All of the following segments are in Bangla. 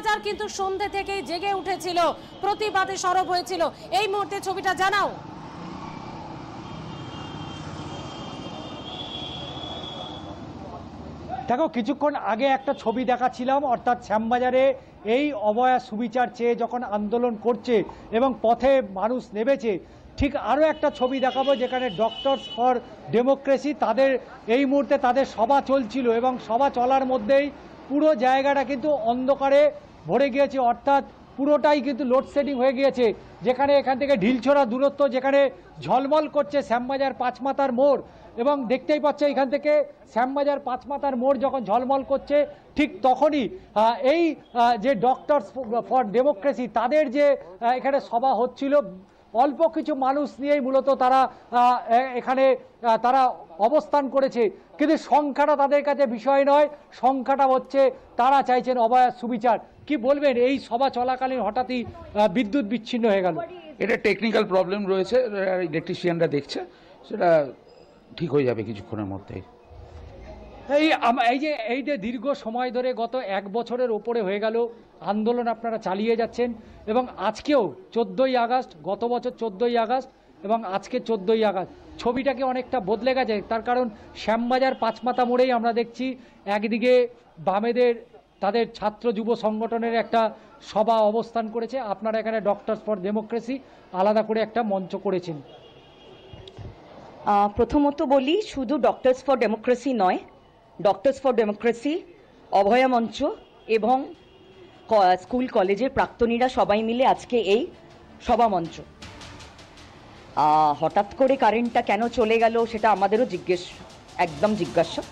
শ্যামবাজার কিন্তু সন্ধ্যে থেকেই জেগে উঠেছিল, প্রতিবাদে সরব হয়েছিল। এই মুহূর্তে ছবিটা জানাও। দেখো, কিছুক্ষণ আগে একটা ছবি দেখাচ্ছিলাম, অর্থাৎ শ্যামবাজারে এই অভয়া সুবিচার চেয়ে যখন আন্দোলন করছে এবং পথে মানুষ নেমেছে, ঠিক আরও একটা ছবি দেখাবো যেখানে ডক্টরস ফর ডেমোক্রেসি তাদের এই মুহূর্তে তাদের সভা চলছিল এবং সভা চলার মধ্যেই পুরো জায়গাটা কিন্তু অন্ধকারে ভরে গিয়েছে, অর্থাৎ পুরোটাই কিন্তু লোডশেডিং হয়ে গিয়েছে। যেখানে এখান থেকে ঢিলছোড়া দূরত্ব, যেখানে ঝলমল করছে শ্যামবাজার পাঁচমাথার মোড়, এবং দেখতেই পাচ্ছে এখান থেকে শ্যামবাজার পাঁচমাথার মোড় যখন ঝলমল করছে ঠিক তখনই এই যে ডক্টরস ফর ডেমোক্রেসি তাদের যে এখানে সভা হচ্ছিল, অল্প কিছু মানুষ নিয়েই মূলত তারা এখানে তারা অবস্থান করেছে। কিন্তু সংখ্যাটা তাদের কাছে বিষয় নয়, সংখ্যাটা হচ্ছে তারা চাইছেন অভয়া সুবিচার। কি বলবেন, এই সভা চলাকালীন হঠাৎই বিদ্যুৎ বিচ্ছিন্ন হয়ে গেল? এটা টেকনিক্যাল প্রবলেম রয়েছে, ইলেকট্রিশিয়ানরা দেখছে, সেটা ঠিক হয়ে যাবে কিছুক্ষণের মধ্যেই। এই যে দীর্ঘ সময় ধরে গত 1 বছরের ওপরে হয়ে গেল আন্দোলন আপনারা চালিয়ে যাচ্ছেন, এবং আজকেও 14ই আগস্ট, গত বছর 14ই আগস্ট এবং আজকে 14ই আগস্ট, ছবিটাকে অনেকটা বদলে গেছে। তার কারণ শ্যামবাজার পাঁচমাথা মোড়েই আমরা দেখছি একদিকে বামেদের তাদের ছাত্র যুব সংগঠনের একটা সভা অবস্থান করেছে, আপনারা এখানে ডক্টরস ফর ডেমোক্রেসি আলাদা করে একটা মঞ্চ করেছেন। প্রথমত বলি, শুধু ডক্টরস ফর ডেমোক্রেসি নয়, ডক্টরস ফর ডেমোক্রেসি, অভয়া মঞ্চ এবং স্কুল কলেজের প্রাক্তনীরা সবাই মিলে আজকে এই সভা মঞ্চ। হঠাৎ করে কারেন্টটা কেন চলে গেল সেটা আমাদেরও একদম জিজ্ঞাসা,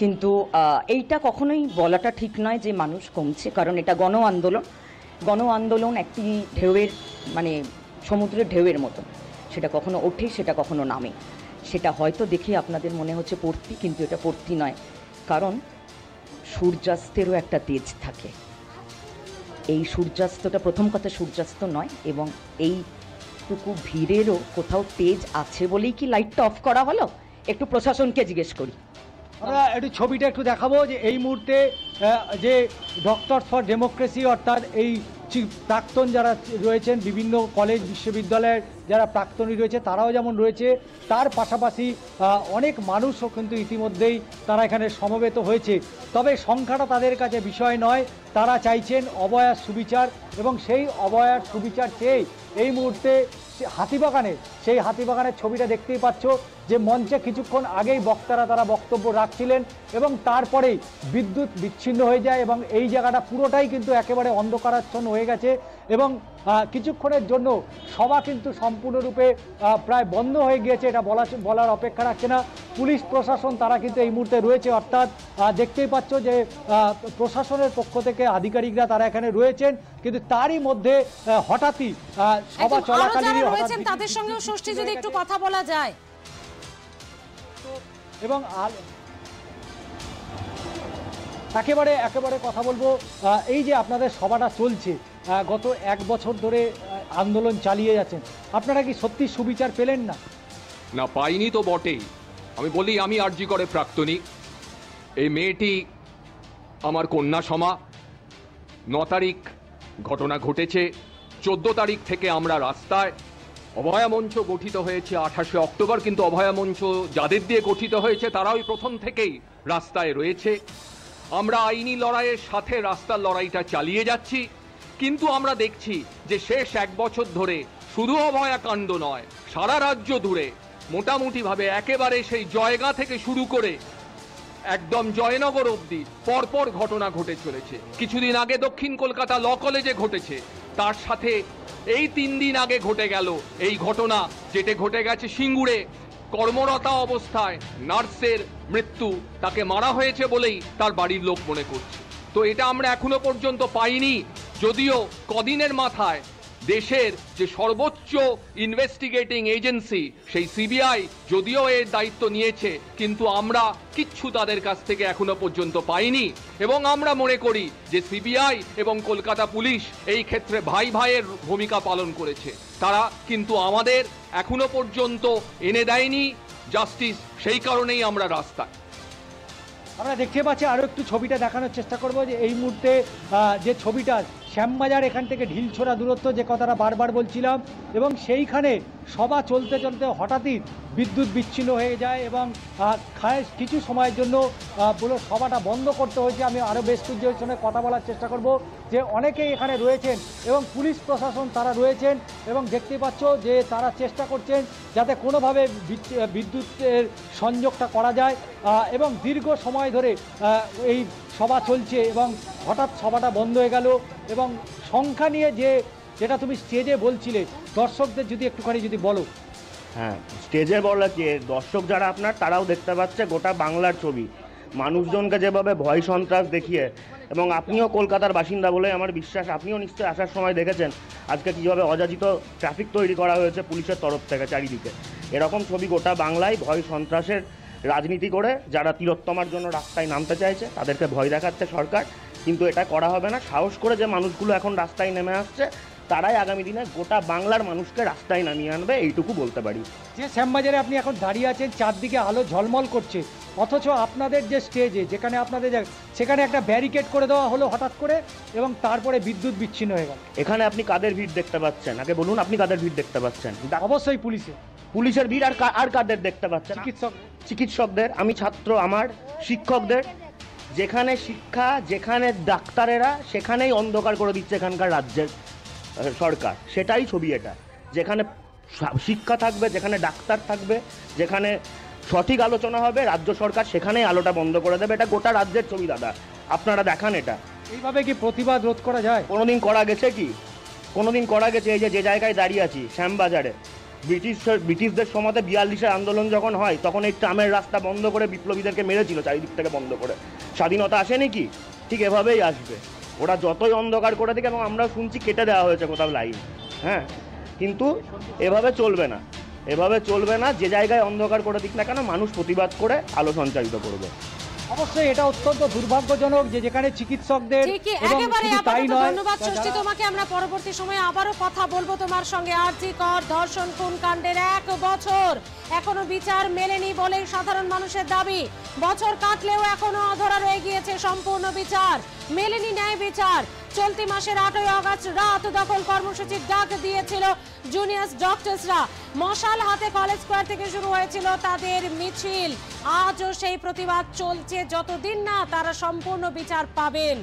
কিন্তু এইটা কখনোই বলাটা ঠিক নয় যে মানুষ কমছে, কারণ এটা গণ আন্দোলন একটি ঢেউয়ের মানে সমুদ্রের ঢেউয়ের মতো, সেটা কখনো ওঠে, সেটা কখনো নামে। সেটা হয়তো দেখে আপনাদের মনে হচ্ছে পড়তি, কিন্তু এটা পড়তি নয়, কারণ সূর্যাস্তেরও একটা তেজ থাকে। এই সূর্যাস্তটা, প্রথম কথা সূর্যাস্ত নয়, এবং এইটুকু ভিড়েরও কোথাও তেজ আছে বলেই কি লাইটটা অফ করা হলো? একটু প্রশাসনকে জিজ্ঞেস করি। আমরা একটু ছবিটা একটু দেখাবো যে এই মুহূর্তে যে ডক্টরস ফর ডেমোক্রেসি, অর্থাৎ এই প্রাক্তন যারা রয়েছেন, বিভিন্ন কলেজ বিশ্ববিদ্যালয়ের যারা প্রাক্তনী রয়েছে তারাও যেমন রয়েছে, তার পাশাপাশি অনেক মানুষও কিন্তু ইতিমধ্যেই তারা এখানে সমবেত হয়েছে। তবে সংখ্যাটা তাদের কাছে বিষয় নয়, তারা চাইছেন অভয়ার সুবিচার, এবং সেই অভয়ার সুবিচার চেয়ে এই মুহূর্তে সেই হাতিবাগানের ছবিটা দেখতেই পাচ্ছ, যে মঞ্চে কিছুক্ষণ আগেই তারা বক্তব্য রাখছিলেন এবং তারপরেই বিদ্যুৎ বিচ্ছিন্ন হয়ে যায় এবং এই জায়গাটা পুরোটাই কিন্তু একেবারে অন্ধকারাচ্ছন্ন হয়ে গেছে, এবং কিছুক্ষণের জন্য সভা কিন্তু সম্পূর্ণরূপে প্রায় বন্ধ হয়ে গিয়েছে। এটা বলার অপেক্ষা রাখছে না। পুলিশ প্রশাসন তারা কিন্তু এই মুহূর্তে রয়েছে, অর্থাৎ দেখতেই পাচ্ছ যে প্রশাসনের পক্ষ থেকে আধিকারিকরা তারা এখানে রয়েছেন, কিন্তু তারই মধ্যে হঠাৎই সভা চলাকালীন তাদের সঙ্গেও ষষ্ঠী যদি একটু কথা বলা যায়। এবং একেবারে কথা বলবো, এই যে আপনাদের সভাটা চলছে, গত 1 বছর ধরে আন্দোলন চালিয়ে যাচ্ছেন, আপনারা কি সত্যি সুবিচার পেলেন না? না, পাইনি তো বটেই। আমি বলি, আমি আরজি করে প্রাক্তনী, এই মেয়েটি আমার কন্যা সমা। 9 তারিখ ঘটনা ঘটেছে, 14 তারিখ থেকে আমরা রাস্তায়। অভয়া মঞ্চ গঠিত হয়েছে 28শে অক্টোবর, কিন্তু অভয়া মঞ্চ যাদের দিয়ে গঠিত হয়েছে তারা ওই প্রথম থেকেই রাস্তায় রয়েছে। আমরা আইনি লড়াইয়ের সাথে রাস্তার লড়াইটা চালিয়ে যাচ্ছি, কিন্তু আমরা দেখছি যে শেষ 1 বছর ধরে শুধু অভয়া কাণ্ড নয়, সারা রাজ্য জুড়ে মোটামুটিভাবে একেবারে সেই জয়গাঁ থেকে শুরু করে একদম জয়নগর অবধি পরপর ঘটনা ঘটে চলেছে। কিছুদিন আগে দক্ষিণ কলকাতা ল কলেজে ঘটেছে, তার সাথে এই 3 দিন আগে ঘটে গেল এই ঘটনা, যেটা ঘটে গেছে সিঙ্গুরে। কর্মরতা অবস্থায় নার্সের মৃত্যু, তাকে মারা হয়েছে বলেই তার বাড়ির লোক মনে করছে। তো এটা আমরা এখনো পর্যন্ত পাইনি, যদিও কদিনের মাথায় দেশের যে সর্বোচ্চ ইনভেস্টিগেটিং এজেন্সি সেই সিবিআই যদিও এর দায়িত্ব নিয়েছে, কিন্তু আমরা কিচ্ছু তাদের কাছ থেকে এখনো পর্যন্ত পাইনি। এবং আমরা মনে করি যে সিবিআই এবং কলকাতা পুলিশ এই ক্ষেত্রে ভাই ভাইয়ের ভূমিকা পালন করেছে, তারা কিন্তু আমাদের এখনো পর্যন্ত এনে দেয়নি জাস্টিস, সেই কারণেই আমরা রাস্তায়। আমরা দেখতে পাচ্ছি, আরও একটু ছবিটা দেখানোর চেষ্টা করব যে এই মুহূর্তে যে ছবিটা শ্যামবাজার এখান থেকে ঢিলছোড়া দূরত্ব, যে কথাটা বারবার বলছিলাম, এবং সেইখানে সভা চলতে চলতে হঠাৎই বিদ্যুৎ বিচ্ছিন্ন হয়ে যায় এবং কিছু সময়ের জন্য পুরো সভাটা বন্ধ করতে হয়েছে। আমি আরও বেশ কিছুজনের সঙ্গে কথা বলার চেষ্টা করব যে অনেকেই এখানে রয়েছেন এবং পুলিশ প্রশাসন তারা রয়েছেন এবং দেখতে পাচ্ছ যে তারা চেষ্টা করছেন যাতে কোনোভাবে বিদ্যুতের সংযোগটা করা যায় এবং দীর্ঘ সময় ধরে এই সভা চলছে এবং হঠাৎ সভাটা বন্ধ হয়ে গেল। এবং সংখ্যা নিয়ে যেটা তুমি স্টেজে বলছিলে, দর্শকদের যদি একটুখানি যদি বলো। হ্যাঁ, স্টেজে বলা কি, দর্শক যারা আপনার তারাও দেখতে পাচ্ছে গোটা বাংলার ছবি, মানুষজনকে যেভাবে ভয় সন্ত্রাস দেখিয়ে, এবং আপনিও কলকাতার বাসিন্দা বলে আমার বিশ্বাস, আপনিও নিশ্চয়ই আসার সময় দেখেছেন আজকে কীভাবে অযাচিত ট্রাফিক তৈরি করা হয়েছে পুলিশের তরফ থেকে চারিদিকে। এরকম ছবি গোটা বাংলায় ভয় সন্ত্রাসের রাজনীতি করে যারা তিলোত্তমার জন্য রাস্তায় নামতে চাইছে তাদেরকে ভয় দেখাচ্ছে সরকার, কিন্তু এটা করা হবে না। সাহস করে যে মানুষগুলো এখন রাস্তায় নেমে আসছে তারাই আগামী দিনে গোটা বাংলার মানুষকে রাস্তায় নামিয়ে আনবে, এইটুকু বলতে পারি। যে শ্যামবাজারে আপনি এখন দাঁড়িয়ে আছেন, চারদিকে আলো ঝলমল করছে, অথচ আপনাদের যে স্টেজে যেখানে আপনাদের সেখানে একটা ব্যারিকেড করে দেওয়া হলো হঠাৎ করে এবং তারপরে বিদ্যুৎ বিচ্ছিন্ন হয়ে গেল। এখানে আপনি কাদের ভিড় দেখতে পাচ্ছেন? আগে বলুন, আপনি কাদের ভিড় দেখতে পাচ্ছেন? অবশ্যই পুলিশের ভিড়। আর কাদের দেখতে পাচ্ছেন? চিকিৎসকদের, আমি ছাত্র, আমার শিক্ষকদের। যেখানে শিক্ষা, যেখানে ডাক্তারেরা, সেখানেই অন্ধকার করে দিচ্ছে এখানকার রাজ্যের সরকার। সেটাই ছবি এটা। যেখানে শিক্ষা থাকবে, যেখানে ডাক্তার থাকবে, যেখানে সঠিক আলোচনা হবে, রাজ্য সরকার সেখানেই আলোটা বন্ধ করে দেবে। এটা গোটা রাজ্যের ছবি দাদা, আপনারা দেখান এটা। এইভাবে কি প্রতিবাদ রোধ করা যায়? কোনোদিন করা গেছে কি? কোনোদিন করা গেছে? এই যে জায়গায় দাঁড়িয়ে আছি শ্যামবাজারে, ব্রিটিশদের সময়তে 42-এর আন্দোলন যখন হয় তখন এই ট্রামের রাস্তা বন্ধ করে বিপ্লবীদেরকে মেরেছিল চারিদিক থেকে বন্ধ করে। স্বাধীনতা আসেনি কি? ঠিক এভাবেই আসবে। ওরা যতই অন্ধকার করে দিকে, এবং আমরা শুনছি কেটে দেওয়া হয়েছে কোথাও লাইন, হ্যাঁ, কিন্তু এভাবে চলবে না, এভাবে চলবে না। যে জায়গায় অন্ধকার করে দিক না কেন, মানুষ প্রতিবাদ করে আলো সঞ্চারিত করবে। অবশ্যই এটা অত্যন্ত দুর্ভাগ্যজনক যে যেখানে চিকিৎসকদের, এবং শুধু তাই নয়, ধন্যবাদ সৃষ্টি তোমাকে। আমরা পরবর্তী সময়ে আবারও কথা বলবো তোমার সঙ্গে। আরজিকর ধর্ষণ খুন কাণ্ডের 1 বছর এখনো বিচার মেলেনি বলে সাধারণ মানুষের দাবি। বছর কাটলেও এখনো অধরা রয়ে গিয়েছে সম্পূর্ণ বিচার, মেলেনি ন্যায় বিচার। চলতি মাসের 8ই আগস্ট রাত দখল কর্মসূচির ডাক দিয়েছিল জুনিয়র ডক্টরসরা। মশাল হাতে কলেজ স্কয়ার থেকে শুরু হয়েছিল তাদের মিছিল। আজও সেই প্রতিবাদ চলছে যতদিন না তারা সম্পূর্ণ বিচার পাবেন।